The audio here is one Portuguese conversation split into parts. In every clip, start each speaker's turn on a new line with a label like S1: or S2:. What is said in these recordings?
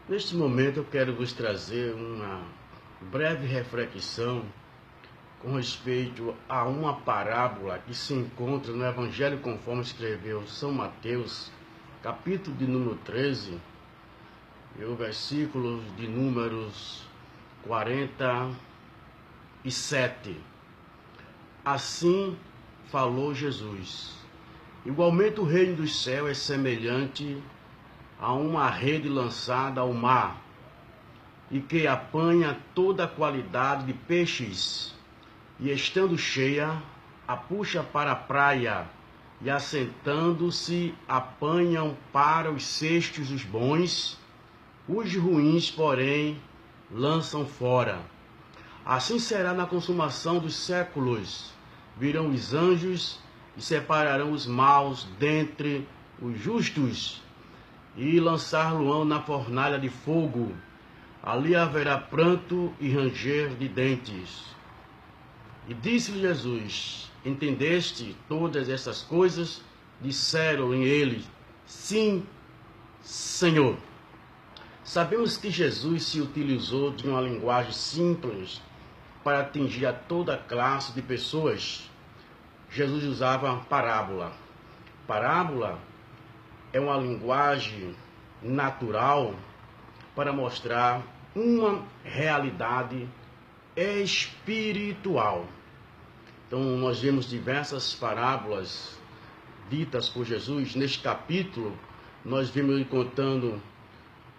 S1: Neste momento eu quero vos trazer uma breve reflexão com respeito a uma parábola que se encontra no Evangelho conforme escreveu São Mateus, capítulo de número 13, e o versículo de números 47. Assim falou Jesus: igualmente o reino dos céus é semelhante a uma rede lançada ao mar, e que apanha toda a qualidade de peixes, e estando cheia, a puxa para a praia, e assentando-se, apanham para os cestos os bons, os ruins, porém, lançam fora. Assim será na consumação dos séculos. Virão os anjos e separarão os maus dentre os justos, e lançar-lo-ão na fornalha de fogo. Ali haverá pranto e ranger de dentes. E disse-lhe Jesus: entendeste todas essas coisas? Disseram-lhe ele: sim, Senhor. Sabemos que Jesus se utilizou de uma linguagem simples para atingir a toda classe de pessoas. Jesus usava parábola. Parábola é uma linguagem natural para mostrar uma realidade espiritual. Então, nós vemos diversas parábolas ditas por Jesus. Neste capítulo, nós vimos ele contando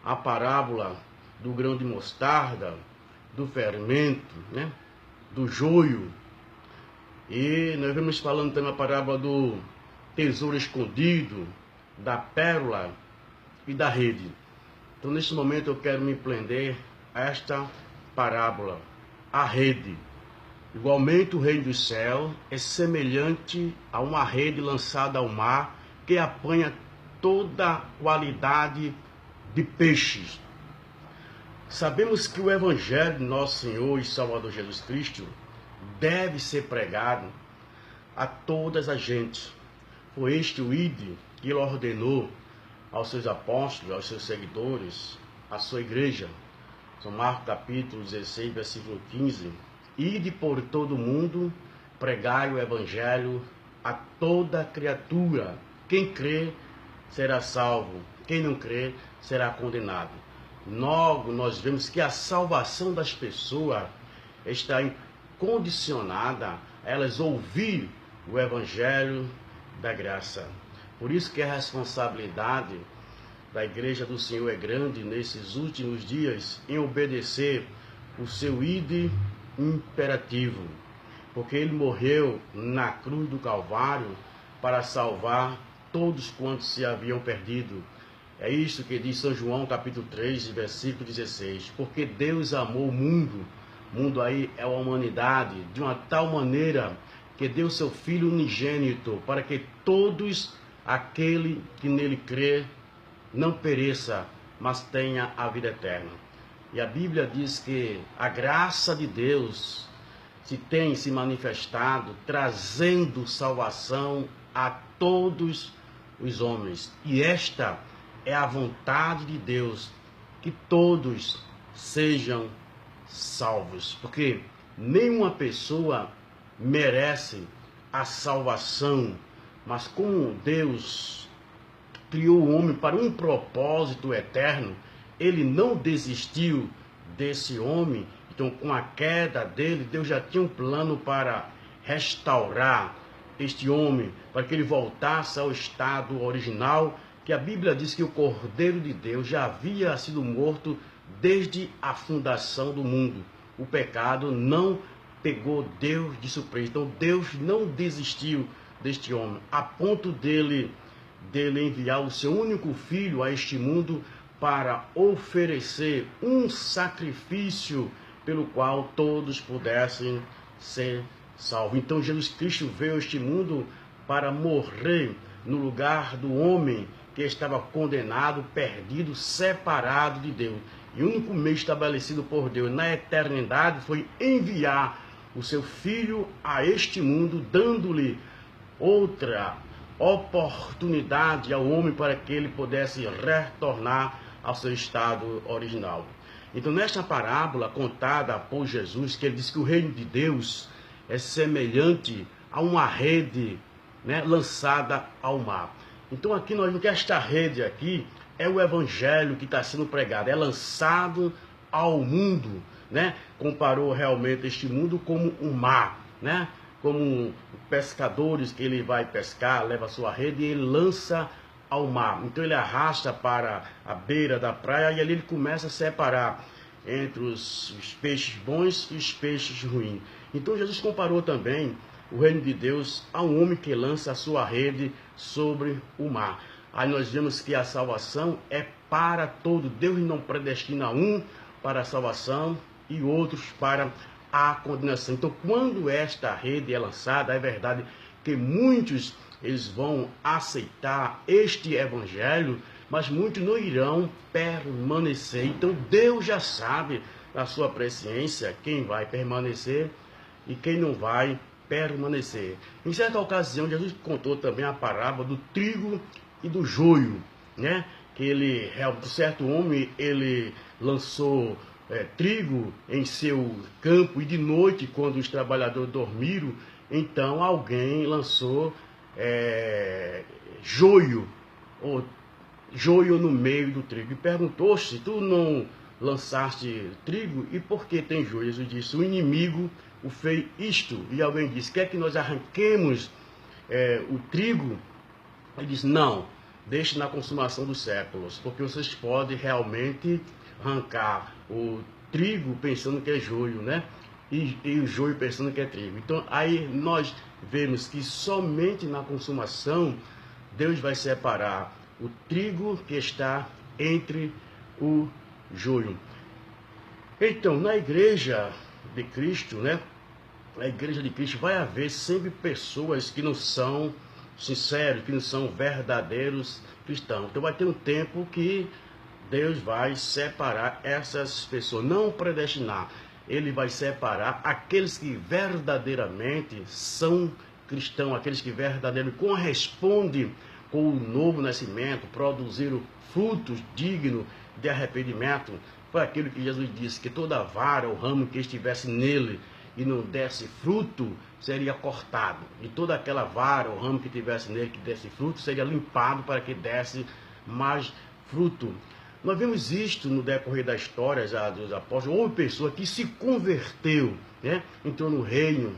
S1: a parábola do grão de mostarda, do fermento, do joio. E nós vemos falando também a parábola do tesouro escondido, da pérola e da rede. Então, neste momento, eu quero me prender a esta parábola, a rede. Igualmente, o reino dos céus é semelhante a uma rede lançada ao mar, que apanha toda qualidade de peixes. Sabemos que o Evangelho de nosso Senhor e Salvador Jesus Cristo deve ser pregado a todas as gentes. Foi este o ide que ele ordenou aos seus apóstolos, aos seus seguidores, à sua igreja. São Marcos capítulo 16, versículo 15. Ide por todo o mundo, pregai o Evangelho a toda criatura. Quem crê será salvo, quem não crê será condenado. Logo, nós vemos que a salvação das pessoas está condicionada a elas ouvir o Evangelho da graça. Por isso que a responsabilidade da Igreja do Senhor é grande nesses últimos dias em obedecer o seu ide imperativo, porque ele morreu na cruz do Calvário para salvar todos quantos se haviam perdido. É isso que diz São João capítulo 3, versículo 16. Porque Deus amou o mundo aí é a humanidade, de uma tal maneira que deu seu Filho unigênito, para que todos aquele que nele crê não pereça, mas tenha a vida eterna. E a Bíblia diz que a graça de Deus tem se manifestado, trazendo salvação a todos os homens. E esta é a vontade de Deus, que todos sejam salvos. Porque nenhuma pessoa merece a salvação, mas como Deus criou o homem para um propósito eterno, ele não desistiu desse homem. Então, com a queda dele, Deus já tinha um plano para restaurar este homem, para que ele voltasse ao estado original, que a Bíblia diz que o Cordeiro de Deus já havia sido morto desde a fundação do mundo. O pecado não pegou Deus de surpresa. Então, Deus não desistiu deste homem, a ponto dele enviar o seu único filho a este mundo para oferecer um sacrifício pelo qual todos pudessem ser salvos. Então Jesus Cristo veio a este mundo para morrer no lugar do homem que estava condenado, perdido, separado de Deus. E o único meio estabelecido por Deus na eternidade foi enviar o seu Filho a este mundo, dando-lhe outra oportunidade ao homem para que ele pudesse retornar ao seu estado original. Então, nesta parábola contada por Jesus, que ele diz que o reino de Deus é semelhante a uma rede, né, lançada ao mar. Então, aqui nós vemos que esta rede aqui é o evangelho que está sendo pregado, é lançado ao mundo, né? Comparou realmente este mundo como um mar, né? Como pescadores que ele vai pescar, leva a sua rede e ele lança ao mar. Então ele arrasta para a beira da praia e ali ele começa a separar entre os peixes bons e os peixes ruins. Então Jesus comparou também o reino de Deus a um homem que lança a sua rede sobre o mar. Aí nós vemos que a salvação é para todo. Deus não predestina um para a salvação e outros para a condenação. Então, quando esta rede é lançada, é verdade que muitos eles vão aceitar este evangelho, mas muitos não irão permanecer. Então, Deus já sabe, na sua presciência, quem vai permanecer e quem não vai permanecer. Em certa ocasião, Jesus contou também a parábola do trigo e do joio, né? Que ele, certo homem, ele lançou trigo em seu campo e de noite, quando os trabalhadores dormiram, então alguém lançou joio no meio do trigo e perguntou: se tu não lançaste trigo, e por que tem joio? Jesus disse: o inimigo o fez isto. E alguém disse: quer que nós arranquemos o trigo? Ele disse: não, deixe na consumação dos séculos, porque vocês podem realmente arrancar o trigo pensando que é joio, né? E o joio pensando que é trigo. Então aí nós vemos que somente na consumação Deus vai separar o trigo que está entre o joio. Então, na igreja de Cristo, né? Na igreja de Cristo vai haver sempre pessoas que não são sinceros, que não são verdadeiros cristãos. Então vai ter um tempo que Deus vai separar essas pessoas, não predestinar. Ele vai separar aqueles que verdadeiramente são cristãos, aqueles que verdadeiramente correspondem com o novo nascimento, produziram frutos dignos de arrependimento. Foi aquilo que Jesus disse, que toda vara ou ramo que estivesse nele e não desse fruto, seria cortado. E toda aquela vara ou ramo que tivesse nele que desse fruto, seria limpado para que desse mais fruto. Nós vemos isto no decorrer da história dos apóstolos. Houve pessoa que se converteu, né? Entrou no reino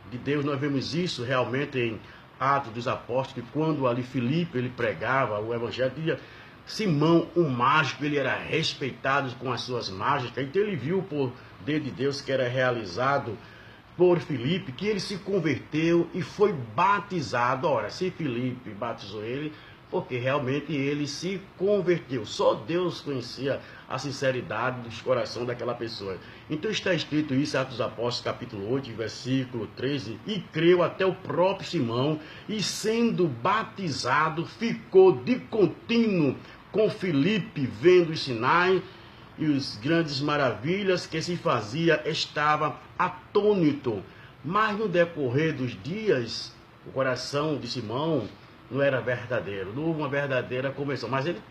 S1: de Deus. Nós vemos isso realmente em Atos dos Apóstolos, que quando ali Filipe ele pregava o evangelho, Simão, o mágico, ele era respeitado com as suas mágicas. Então ele viu o poder de Deus que era realizado por Filipe, que ele se converteu e foi batizado. Ora, se Filipe batizou ele, porque realmente ele se converteu. Só Deus conhecia a sinceridade dos corações daquela pessoa. Então está escrito isso em Atos dos Apóstolos, capítulo 8, versículo 13. E creu até o próprio Simão, e sendo batizado, ficou de contínuo com Filipe, vendo os sinais e os grandes maravilhas que se fazia, estava atônito. Mas no decorrer dos dias, o coração de Simão não era verdadeiro, não houve uma verdadeira conversão, mas ele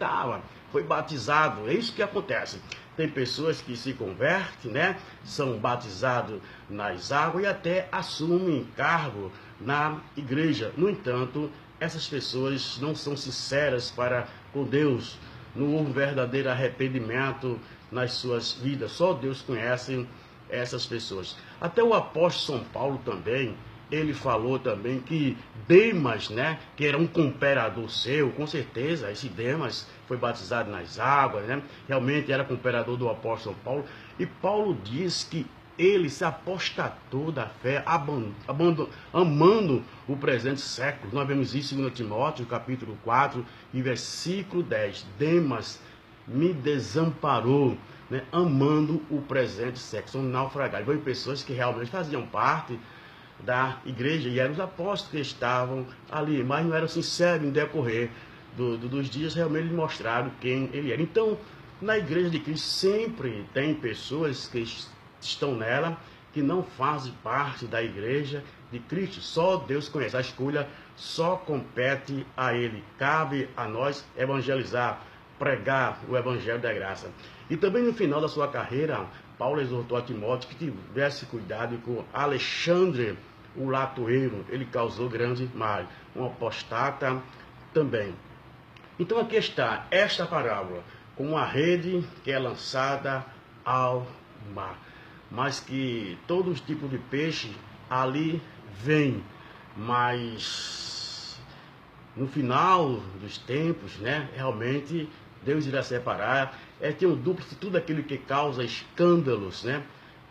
S1: foi batizado. É isso que acontece. Tem pessoas que se convertem, né? São batizados nas águas e até assumem cargo na igreja. No entanto, essas pessoas não são sinceras para com Deus. Não houve um verdadeiro arrependimento nas suas vidas. Só Deus conhece essas pessoas. Até o apóstolo São Paulo também, ele falou também que Demas, né, que era um cooperador seu, com certeza, esse Demas foi batizado nas águas, né, realmente era cooperador do apóstolo São Paulo, e Paulo diz que ele se apostatou da fé, amando o presente século. Nós vemos isso em 2 Timóteo, capítulo 4, e versículo 10. Demas me desamparou, né, amando o presente século. São naufragados. Foram pessoas que realmente faziam parte da igreja, e eram os apóstolos que estavam ali, mas não eram sinceros em decorrer dos dias, realmente eles mostraram quem ele era. Então, na igreja de Cristo sempre tem pessoas que estão nela, que não fazem parte da igreja de Cristo. Só Deus conhece, a escolha só compete a Ele. Cabe a nós evangelizar, pregar o Evangelho da Graça. E também no final da sua carreira, Paulo exortou a Timóteo que tivesse cuidado com Alexandre, o latoeiro. Ele causou grande mal, um apostata também. Então aqui está esta parábola, com uma rede que é lançada ao mar, mas que todos os tipos de peixe ali vem, mas no final dos tempos, né, realmente Deus irá separar. Tem um duplo de tudo aquilo que causa escândalos, né,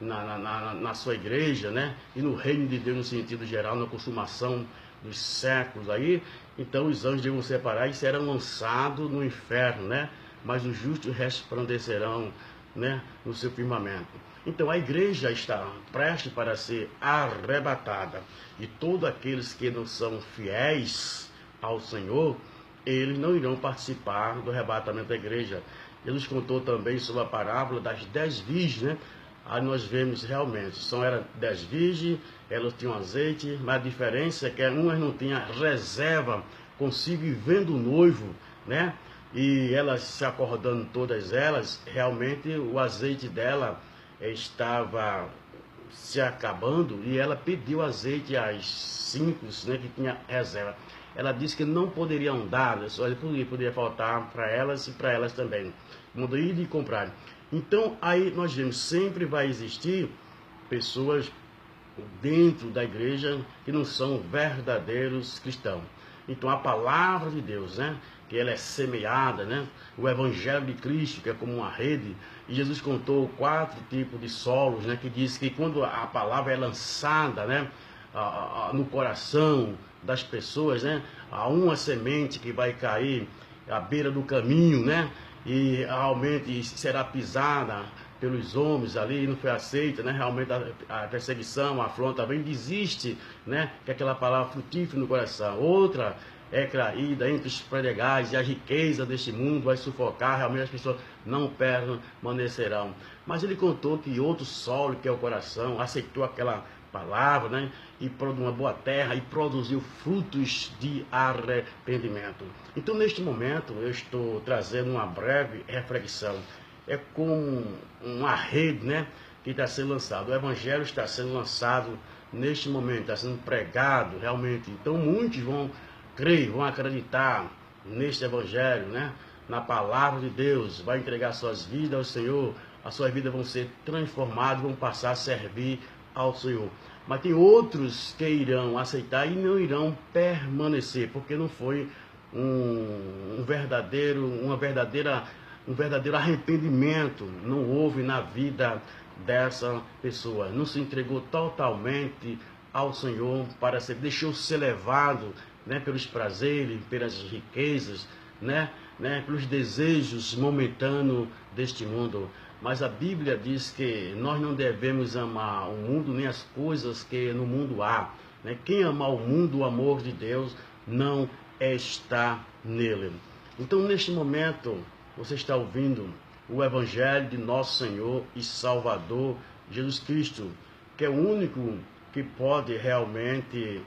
S1: na sua igreja, né, e no reino de Deus no sentido geral, na consumação dos séculos aí. Então os anjos devam separar e serão lançados no inferno, né, mas os justos resplandecerão, né, no seu firmamento. Então a igreja está prestes para ser arrebatada, e todos aqueles que não são fiéis ao Senhor, eles não irão participar do arrebatamento da igreja. Jesus contou também sobre a parábola das 10 virgens, né? Aí nós vemos realmente, eram 10 virgens, elas tinham azeite, mas a diferença é que umas não tinham reserva consigo e vendo o noivo, né? E elas se acordando, todas elas, realmente o azeite dela estava se acabando, e ela pediu azeite às 5, né, que tinha reserva. Ela disse que não poderiam dar, só poderia faltar para elas e para elas também. Mandou ir e comprar. Então aí nós vemos, sempre vai existir pessoas dentro da igreja que não são verdadeiros cristãos. Então a palavra de Deus, né, que ela é semeada, né, o Evangelho de Cristo, que é como uma rede, e Jesus contou 4 tipos de solos, né, que diz que quando a palavra é lançada, né, no coração das pessoas, né, há uma semente que vai cair à beira do caminho, né, e realmente será pisada pelos homens ali, não foi aceita, né? Realmente a perseguição, a afronta vem, desiste, né? Que aquela palavra frutífera no coração. Outra é caída entre os predegais, e a riqueza deste mundo vai sufocar, realmente as pessoas não permanecerão. Mas ele contou que outro solo, que é o coração, aceitou aquela palavra, né, e produziu uma boa terra e produziu frutos de arrependimento. Então, neste momento, eu estou trazendo uma breve reflexão. É como uma rede, né, que está sendo lançada. O Evangelho está sendo lançado neste momento, está sendo pregado realmente. Então, muitos vão crer, vão acreditar neste Evangelho, né, na palavra de Deus, vai entregar suas vidas ao Senhor, as suas vidas vão ser transformadas, vão passar a servir ao Senhor. Mas tem outros que irão aceitar e não irão permanecer, porque não foi um verdadeiro arrependimento, não houve na vida dessa pessoa, não se entregou totalmente ao Senhor para ser, deixou ser levado, né, pelos prazeres, pelas riquezas, né, pelos desejos momentâneos deste mundo. Mas a Bíblia diz que nós não devemos amar o mundo nem as coisas que no mundo há, né? Quem amar o mundo, o amor de Deus não está nele. Então, neste momento, você está ouvindo o Evangelho de nosso Senhor e Salvador Jesus Cristo, que é o único que pode realmente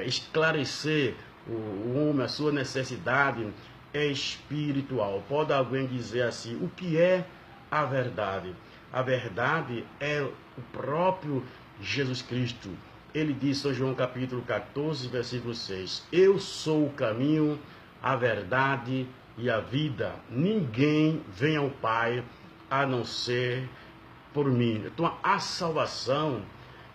S1: esclarecer o homem, a sua necessidade espiritual. Pode alguém dizer assim, o que é a verdade? A verdade é o próprio Jesus Cristo. Ele diz, São João capítulo 14, versículo 6, eu sou o caminho, a verdade e a vida. Ninguém vem ao Pai a não ser por mim. Então a salvação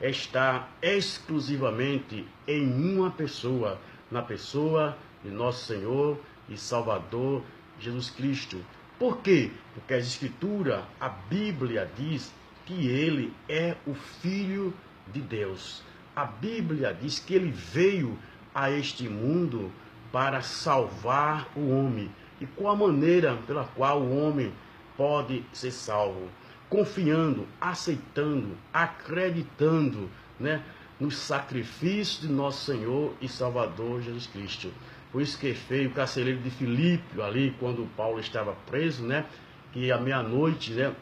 S1: está exclusivamente em uma pessoa, na pessoa de nosso Senhor e Salvador Jesus Cristo. Por quê? Porque as Escrituras, a Bíblia diz que ele é o Filho de Deus. A Bíblia diz que ele veio a este mundo para salvar o homem. E qual a maneira pela qual o homem pode ser salvo? Confiando, aceitando, acreditando, né, no sacrifício de nosso Senhor e Salvador Jesus Cristo. Por isso que fez o carcereiro de Filipe ali, quando Paulo estava preso, né, que à meia-noite, né,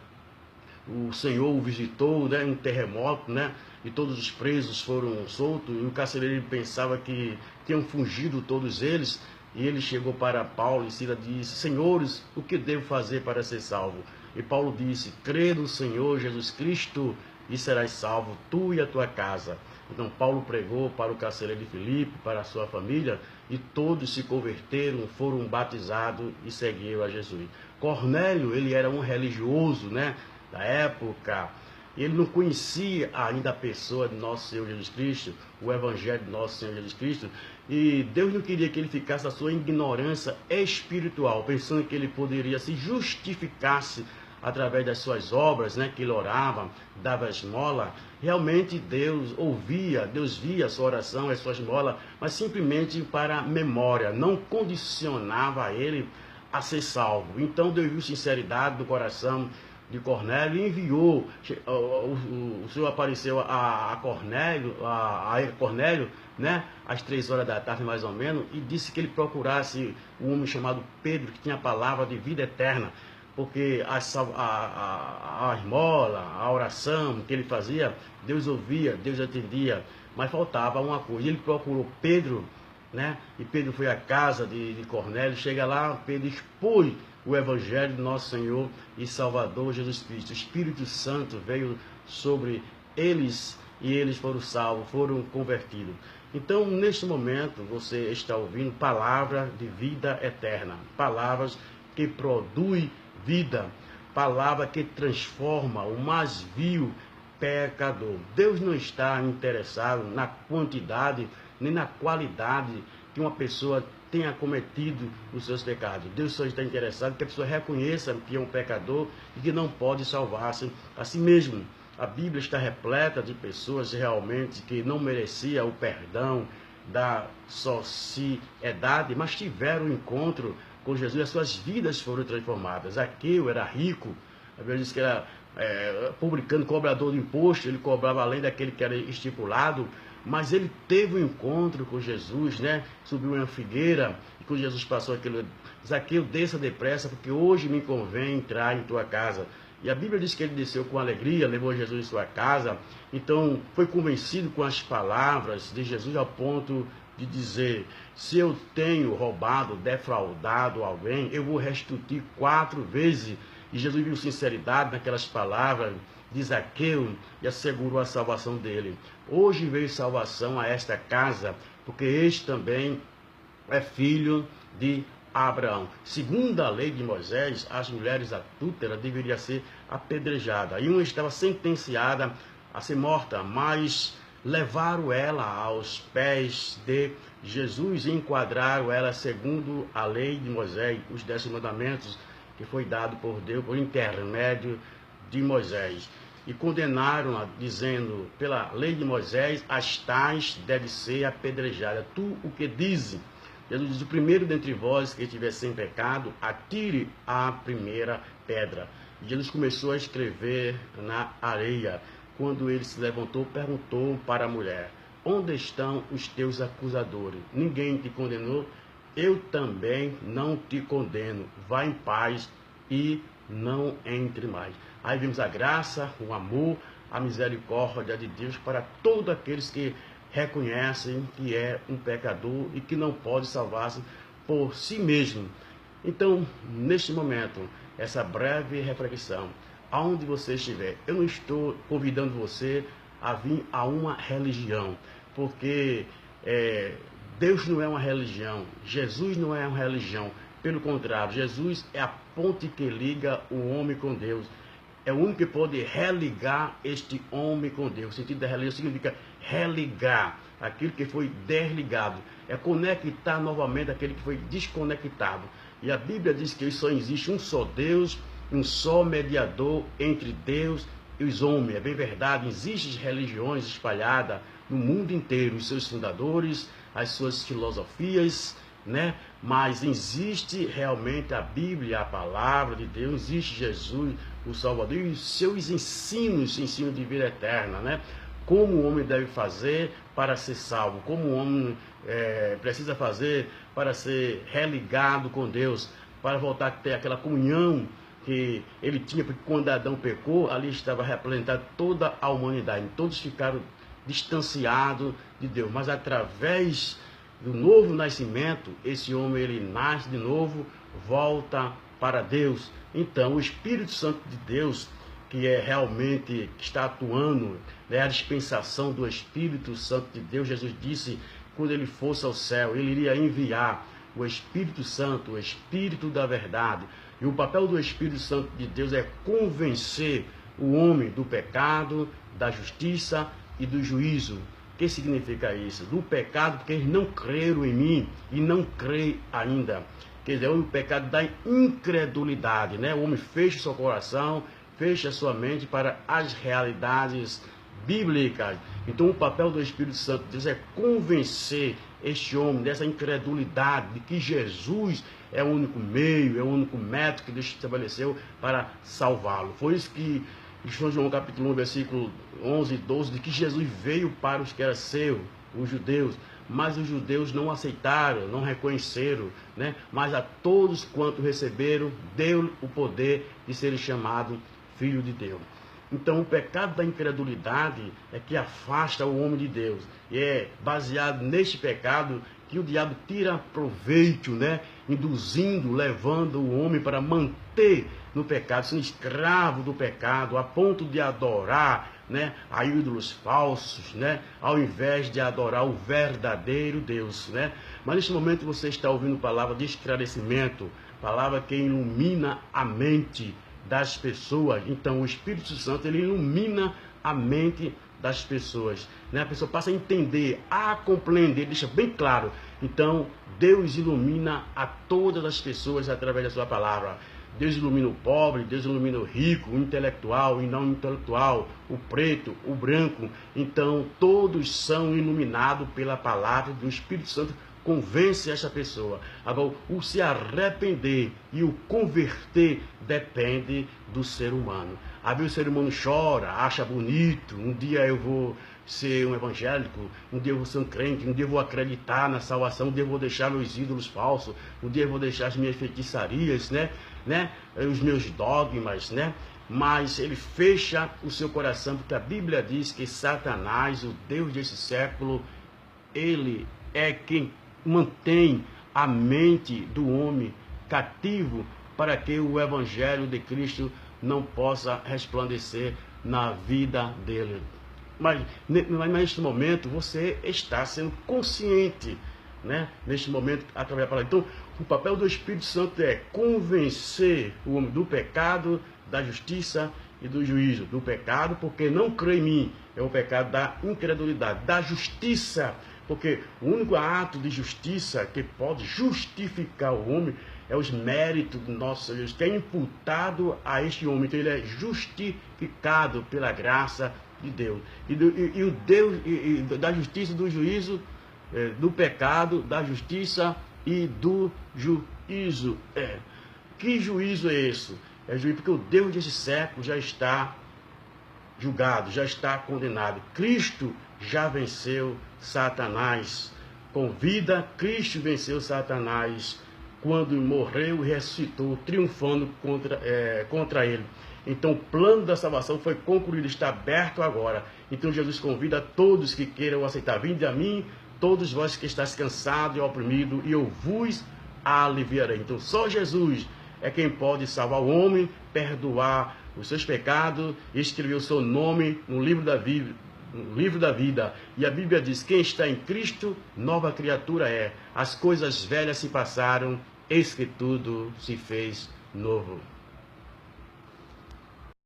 S1: o Senhor o visitou, né, um terremoto, né, e todos os presos foram soltos, e o carcereiro pensava que tinham fugido todos eles, E ele chegou para Paulo e Silas e disse: Senhores, o que devo fazer para ser salvo? E Paulo disse: crê no Senhor Jesus Cristo e serás salvo, tu e a tua casa. Então Paulo pregou para o carcereiro de Filipe, para a sua família, e todos se converteram, foram batizados e seguiram a Jesus. Cornélio, ele era um religioso, né, da época. Ele não conhecia ainda a pessoa de nosso Senhor Jesus Cristo, o Evangelho de nosso Senhor Jesus Cristo, e Deus não queria que ele ficasse na sua ignorância espiritual, pensando que ele poderia se justificar-se através das suas obras, né, que ele orava, dava esmola. Realmente Deus ouvia, Deus via a sua oração, a sua esmola, mas simplesmente para a memória, não condicionava ele a ser salvo. Então Deus viu sinceridade do coração de Cornélio e enviou. O Senhor apareceu a Cornélio, Cornélio, né, às 3 horas da tarde mais ou menos, e disse que ele procurasse um homem chamado Pedro, que tinha a palavra de vida eterna, porque a esmola, a oração que ele fazia, Deus ouvia, Deus atendia, mas faltava uma coisa. Ele procurou Pedro, né? E Pedro foi à casa de Cornélio. Chega lá, Pedro expôs o Evangelho do nosso Senhor e Salvador Jesus Cristo. O Espírito Santo veio sobre eles e eles foram salvos, foram convertidos. Então, neste momento, você está ouvindo palavra de vida eterna, palavras que produzem vida, palavra que transforma o mais vil pecador. Deus não está interessado na quantidade nem na qualidade que uma pessoa tenha cometido os seus pecados. Deus só está interessado que a pessoa reconheça que é um pecador e que não pode salvar-se a si mesmo. A Bíblia está repleta de pessoas realmente que não mereciam o perdão da sociedade, mas tiveram um encontro com Jesus e as suas vidas foram transformadas. Zaqueu era rico, a Bíblia diz que era publicano, cobrador de imposto, ele cobrava além daquele que era estipulado, mas ele teve um encontro com Jesus, né? Subiu uma figueira e quando Jesus passou aquilo, Zaqueu, desça depressa, porque hoje me convém entrar em tua casa. E a Bíblia diz que ele desceu com alegria, levou Jesus em sua casa, então foi convencido com as palavras de Jesus ao ponto de dizer: se eu tenho roubado, defraudado alguém, eu vou restituir 4 vezes. E Jesus viu sinceridade naquelas palavras de Zaqueu e assegurou a salvação dele. Hoje veio salvação a esta casa, porque este também é filho de Abraão. Segundo a lei de Moisés, as mulheres adúlteras deveriam ser apedrejadas. E uma estava sentenciada a ser morta, mas levaram ela aos pés de Jesus e enquadraram ela segundo a lei de Moisés, os 10 mandamentos que foi dado por Deus por intermédio de Moisés. E condenaram-a, dizendo, pela lei de Moisés, as tais devem ser apedrejadas. Tu o que dizes? Jesus diz: o primeiro dentre vós que estiver sem pecado, atire a primeira pedra. E Jesus começou a escrever na areia. Quando ele se levantou, perguntou para a mulher: onde estão os teus acusadores? Ninguém te condenou? Eu também não te condeno. Vá em paz e não entre mais. Aí vimos a graça, o amor, a misericórdia de Deus para todos aqueles que reconhecem que é um pecador e que não pode salvar-se por si mesmo. Então, neste momento, essa breve reflexão, aonde você estiver, eu não estou convidando você a vir a uma religião, porque Deus não é uma religião, Jesus não é uma religião, pelo contrário, Jesus é a ponte que liga o homem com Deus, é o único que pode religar este homem com Deus. O sentido da religião significa religar aquilo que foi desligado, é conectar novamente aquele que foi desconectado. E a Bíblia diz que só existe um só Deus, um só mediador entre Deus e os homens. É bem verdade, existem religiões espalhadas no mundo inteiro, os seus fundadores, as suas filosofias, né? Mas existe realmente a Bíblia, a palavra de Deus, existe Jesus, o Salvador, e os seus ensinos, ensino de vida eterna, né? Como o homem deve fazer para ser salvo, como o homem precisa fazer para ser religado com Deus, para voltar a ter aquela comunhão que ele tinha, porque quando Adão pecou, ali estava representada toda a humanidade, todos ficaram distanciados de Deus, mas através do novo nascimento, esse homem ele nasce de novo, volta para Deus. Então o Espírito Santo de Deus, que é realmente, que está atuando, né, a dispensação do Espírito Santo de Deus, Jesus disse, quando ele fosse ao céu, ele iria enviar o Espírito Santo, o Espírito da verdade. E o papel do Espírito Santo de Deus é convencer o homem do pecado, da justiça e do juízo. O que significa isso? Do pecado, porque eles não creram em mim e não creem ainda. Quer dizer, o pecado da incredulidade, né? O homem fecha o seu coração, fecha a sua mente para as realidades bíblicas. Então o papel do Espírito Santo de Deus é convencer este homem dessa incredulidade, de que Jesus é o único meio, é o único método que Deus estabeleceu para salvá-lo. Foi isso que São João capítulo 1, versículo 11 e 12, de que Jesus veio para os que eram seus, os judeus, mas os judeus não aceitaram, não reconheceram, né? Mas a todos quanto receberam, deu o poder de serem chamados filho de Deus. Então o pecado da incredulidade é que afasta o homem de Deus. E é baseado neste pecado que o diabo tira proveito, né? Induzindo, levando o homem para manter no pecado, sendo escravo do pecado, a ponto de adorar, né, a ídolos falsos, né, ao invés de adorar o verdadeiro Deus, né? Mas neste momento você está ouvindo palavra de esclarecimento, palavra que ilumina a mente das pessoas. Então o Espírito Santo ele ilumina a mente das pessoas, né? A pessoa passa a entender, a compreender, deixa bem claro. Então Deus ilumina a todas as pessoas através da sua palavra. Deus ilumina o pobre, Deus ilumina o rico, o intelectual e não intelectual, o preto, o branco. Então todos são iluminados pela palavra do Espírito Santo. Convence essa pessoa. Agora, o se arrepender e o converter depende do ser humano. Às vezes o ser humano chora, acha bonito, um dia eu vou ser um evangélico, um dia eu vou ser um crente, um dia eu vou acreditar na salvação, um dia eu vou deixar meus ídolos falsos, um dia eu vou deixar as minhas feitiçarias, né? Os meus dogmas, né? Mas ele fecha o seu coração, porque a Bíblia diz que Satanás, o Deus desse século, ele é quem mantém a mente do homem cativo para que o Evangelho de Cristo não possa resplandecer na vida dele. Mas neste momento você está sendo consciente, né? Neste momento, através da palavra. Então, o papel do Espírito Santo é convencer o homem do pecado, da justiça e do juízo. Do pecado, porque não crê em mim, é o pecado da incredulidade. Da justiça, porque o único ato de justiça que pode justificar o homem é os méritos do nosso Deus, que é imputado a este homem. Então ele é justificado pela graça de Deus. E o Deus da justiça e do juízo, do pecado, da justiça e do juízo. Que juízo é esse? É juízo porque o Deus desse século já está julgado, já está condenado. Cristo já venceu Satanás. Com vida, Cristo venceu Satanás quando morreu e ressuscitou, triunfando contra ele. Então o plano da salvação foi concluído, está aberto agora. Então Jesus convida a todos que queiram aceitar. Vinde a mim, todos vós que estáis cansados e oprimidos, e eu vos aliviarei. Então só Jesus é quem pode salvar o homem, perdoar os seus pecados e escrever o seu nome no livro da vida. E a Bíblia diz, quem está em Cristo, nova criatura é. As coisas velhas se passaram, eis que tudo se fez novo.